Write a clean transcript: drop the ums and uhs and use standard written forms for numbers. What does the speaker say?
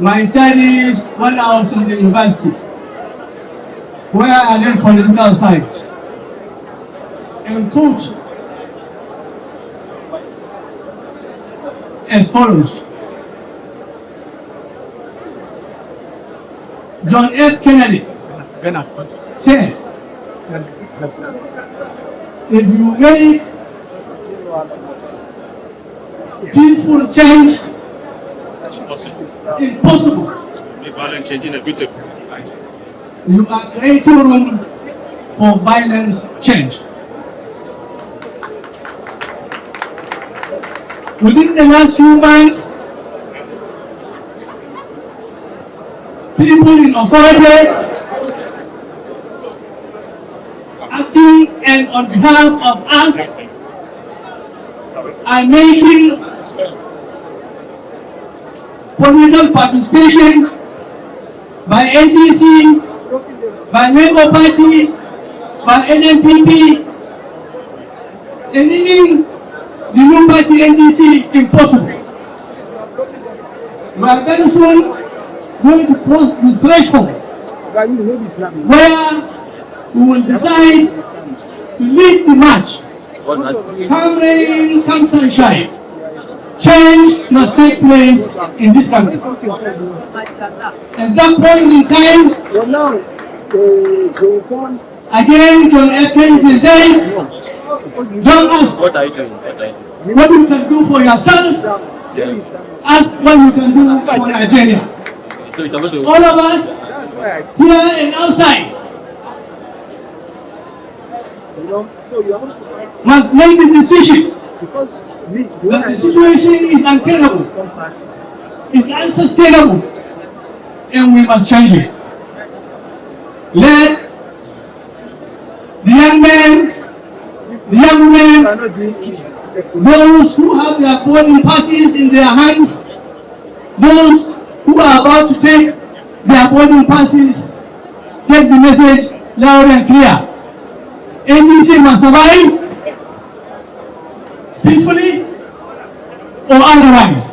my studies when I was in the university, where I learned political science and coach as follows. John F. Kennedy said, if you make peaceful change impossible, you are creating room for violent change. Within the last few months, people in authority, acting and on behalf of us, are making political participation by ADC, by Labour Party, by NNPP, and even the new party NDC impossible. We are very soon going to cross the threshold where we will decide to lead the march. Come rain, come sunshine. Change must take place in this country. At that point in time, again, John F. Kennedy said, don't ask what you can do for yourself, ask what you can do for Nigeria. All of us, here and outside, must make the decision that the situation is untenable, is unsustainable, and we must change it. Let the young men, the young women, those who have their boarding passes in their hands, those who are about to take their boarding passes, take the message loud and clear. NDC must survive peacefully or otherwise.